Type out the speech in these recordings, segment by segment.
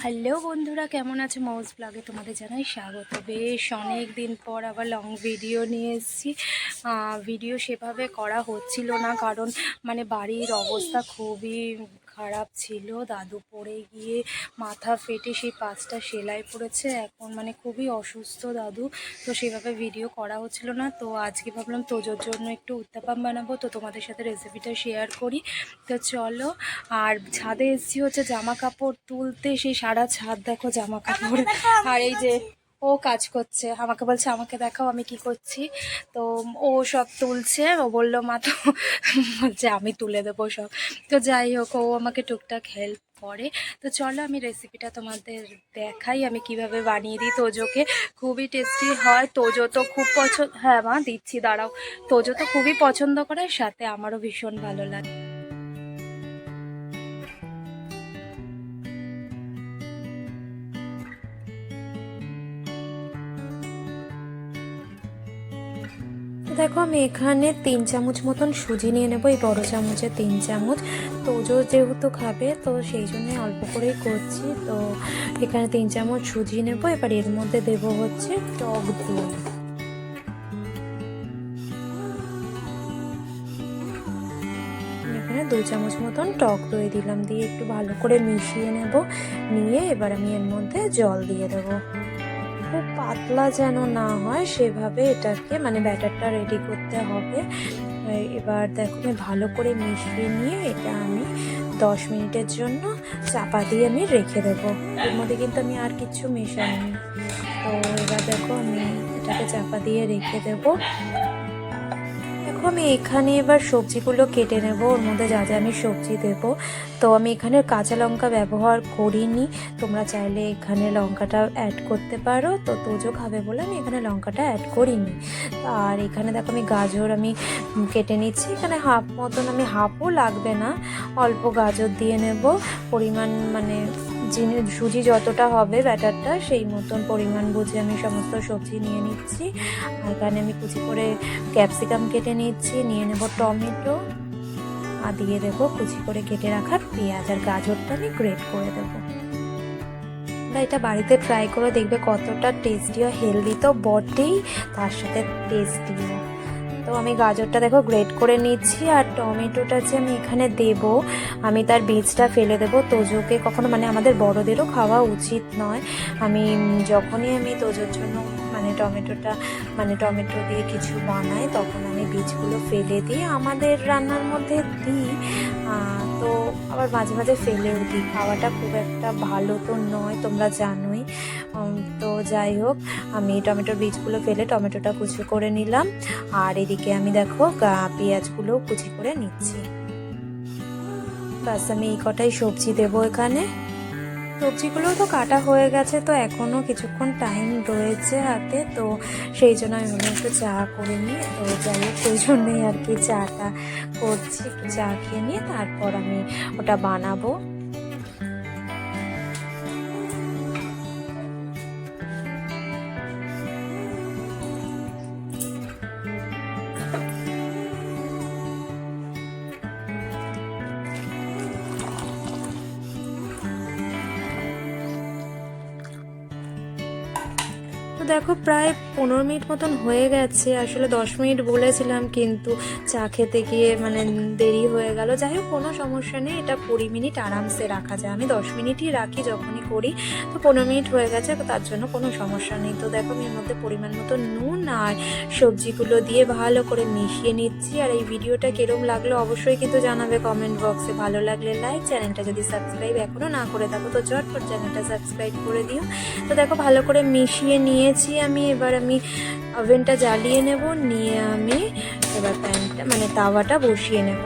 Hello বন্ধুরা, কেমন আছে? মাউস ব্লগে তোমাদের জানাই স্বাগত। বেশ অনেক দিন পর আবার লং ভিডিও নিয়ে এসেছি। ভিডিও সেভাবে করা হচ্ছিল না, কারণ বাড়ির অবস্থা খুবই খারাপ ছিল। দাদু পড়ে গিয়ে মাথা ফেটে সেই 5টা সেলাই পড়েছে। এখন খুবই অসুস্থ দাদু, তো সেভাবে ভিডিও করা হচ্ছিল না। তো আজকে ভাবলাম তোজোর জন্য একটু উত্তাপাম বানাবো, তো তোমাদের সাথে রেসিপিটা শেয়ার করি। তো চলো। আর ছাদে এসেছি হচ্ছে জামা কাপড় তুলতে, সেই সারা ছাদ দেখো জামা কাপড়। আর এই যে ও কাজ করছে, আমাকে বলছে আমাকে দেখাও আমি কি করছি। তো ও সব তুলছে, ও বললো মা, তো বলছে আমি তুলে দেবো সব। তো যাই হোক, ও আমাকে টুকটাক হেল্প করে। তো চলো আমি রেসিপিটা তোমাদের দেখাই আমি কিভাবে বানিয়ে দিই তোজোকে। খুবই টেস্টি হয়। তোজো তো খুব পছন্দ, হ্যাঁ মা দিচ্ছি দাঁড়াও। তোজো তো খুবই পছন্দ করে, সাথে আমারও ভীষণ ভালো লাগে। দেখো আমি এখানে 3 চামচ মতন সুজি নিয়ে নেবো, এই বড় চামচে 3 চামচ। তোজো যেহেতু খাবে, তো সেই জন্য অল্প করেই করছি। তো এখানে 3 চামচ সুজি নেব। এবার এর মধ্যে দেব হচ্ছে টক দই। এখানে 2 চামচ মতন টক দই দিলাম, দিয়ে একটু ভালো করে মিশিয়ে নেব। নিয়ে এবার আমি এর মধ্যে জল দিয়ে দেবো। খুব পাতলা যেন না হয়, সেভাবে এটাকে ব্যাটারটা রেডি করতে হবে। এবার দেখো আমি ভালো করে মিশিয়ে নিয়ে এটা আমি 10 মিনিটের জন্য চাপা দিয়ে আমি রেখে দেবো। এর মধ্যে কিন্তু আমি আর কিছু মেশাইনি। তো এবার দেখো আমি এটাকে চাপা দিয়ে রেখে দেবো। দেখো আমি এখানে এবার সবজিগুলো কেটে নেব, ওর মধ্যে যা যা আমি সবজি দেব। তো আমি এখানে কাঁচা লঙ্কা ব্যবহার করিনি, তোমরা চাইলে এখানে লঙ্কাটা অ্যাড করতে পারো। তো তোজো খাবে বলে আমি এখানে লঙ্কাটা অ্যাড করিনি। আর এখানে দেখো আমি গাজর আমি কেটে নিচ্ছি। এখানে হাফ মতন, আমি হাফও লাগবে না, অল্প গাজর দিয়ে নেব। পরিমাণ সুজি যতটা হবে ব্যাটারটা, সেই মতন পরিমাণ বুঝে আমি সমস্ত সবজি নিয়ে নিচ্ছি। আর এখানে আমি কুচি করে ক্যাপসিকাম কেটে নিচ্ছি, নিয়ে নেব টমেটো, আর দিয়ে দেবো কুচি করে কেটে রাখা পেঁয়াজ, আর গাজরটা আমি গ্রেট করে দেবো। এটা বাড়িতে ট্রাই করে দেখবে কতটা টেস্টি হয়। হেলদি তো বটেই, তার সাথে টেস্টিও। তো আমি গাজরটা দেখো গ্রেট করে নিচ্ছি। আর টমেটোটা যে আমি এখানে দেব, আমি তার বীজটা ফেলে দেবো। তোজোকে কখনো আমাদের বড়দেরও খাওয়া উচিত নয়। আমি যখনই আমি তোজোর জন্য টমেটো দিয়ে কিছু বানাই, তখন আমি বীজগুলো ফেলে দিই। আমাদের রান্নার মধ্যে দিই, তো আবার মাঝে মাঝে ফেলেও দিই। খাওয়াটা খুব একটা ভালো তো নয়, তোমরা জানোই। তো যাই হোক, আমি টমেটোর বীজগুলো ফেলে টমেটোটা কুচি করে নিলাম। আর এদিকে আমি দেখো পেঁয়াজগুলো কুচি করে নিচ্ছি। ব্যাস আমি এই কটাই সবজি দেবো এখানে। সবজিগুলো তো কাটা হয়ে গেছে, তো এখনও কিছুক্ষণ টাইম রয়েছে হাতে। তো সেই জন্য আমি ভাবলাম একটু চা করে নিই। তো যাই হোক, সেই জন্যই আর কি চাটা করছি। একটু চা খেয়ে নিয়ে তারপর আমি ওটা বানাবো। তো দেখো প্রায় 15 মিনিট মতন হয়ে গেছে। আসলে 10 মিনিট বলেছিলাম, কিন্তু চা খেতে গিয়ে দেরি হয়ে গেল। যাই হোক, কোনো সমস্যা নেই, এটা 20 মিনিট আরামসে রাখা যায়। আমি 10 মিনিটই রাখি যখনই করি। তো 15 মিনিট হয়ে গেছে, তার জন্য কোনো সমস্যা নেই। তো দেখো আমি এর মধ্যে পরিমাণ মতো নুন আর সবজিগুলো দিয়ে ভালো করে মিশিয়ে নিচ্ছি। আর এই ভিডিওটা কিরম লাগলো অবশ্যই কিন্তু জানাবে কমেন্ট বক্সে। ভালো লাগলে লাইক, চ্যানেলটা যদি সাবস্ক্রাইব এখনও না করে থাকো তো ঝটপট চ্যানেলটা সাবস্ক্রাইব করে দিও। তো দেখো ভালো করে মিশিয়ে নিয়েছি আমি। এবার আমি ওভেনটা জ্বালিয়ে নেব, নিয়ে আমি এবার প্যানটা তাওয়াটা বসিয়ে নেব।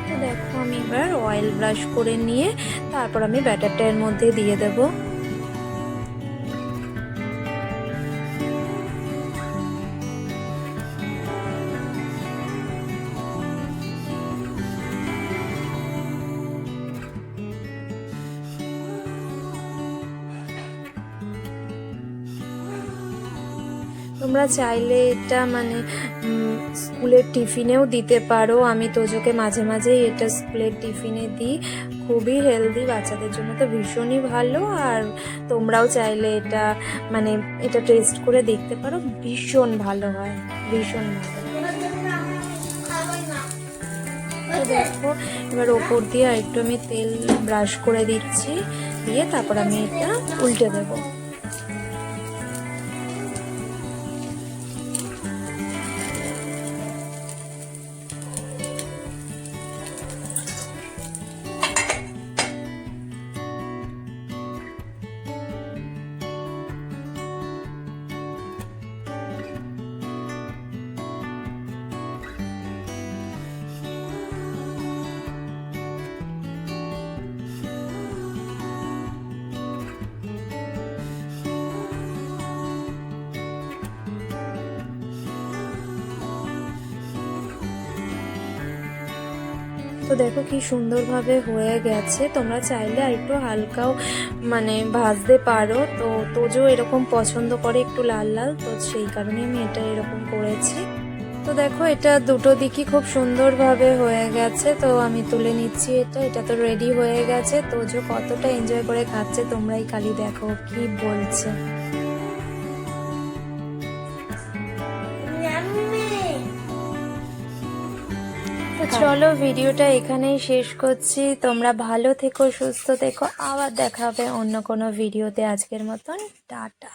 তো দেখো আমি এবার অয়েল ব্রাশ করে নিয়ে তারপর আমি ব্যাটারটা এর মধ্যে দিয়ে দেবো। তো তোমরা চাইলে এটা মানে স্কুলের টিফিনেও দিতে পারো। আমি তোজোকে মাঝে মাঝেই এটা স্কুলের টিফিনে দিই। খুবই হেলদি, বাচ্চাদের জন্য তো ভীষণই ভালো। আর তোমরাও চাইলে এটা মানে এটা টেস্ট করে দেখতে পারো, ভীষণ ভালো হয়, ভীষণ ভালো। তো দেখো এবার ওপর দিয়ে আরেকটু আমি তেল ব্রাশ করে দিচ্ছি, দিয়ে তারপর আমি এটা উল্টে দেবো। তো দেখো কি সুন্দরভাবে হয়ে গেছে। তোমরা চাইলে আর একটু হালকাও মানে ভাজতে পারো। তো তোজো এরকম পছন্দ করে একটু লাল লাল, তো সেই কারণে আমি এটা এরকম করেছি। তো দেখো এটা দুটো দিকই খুব সুন্দরভাবে হয়ে গেছে। তো আমি তুলে নিচ্ছি এটা। এটা তো রেডি হয়ে গেছে। তোজো কতটা এনজয় করে খাচ্ছে তোমরাই খালি দেখো কি বলছে। তো চলো ভিডিওটা এখানেই শেষ করছি। তোমরা ভালো থেকো, সুস্থ থেকো, আবার দেখা হবে অন্য কোনো ভিডিওতে। আজকের মতন টাটা।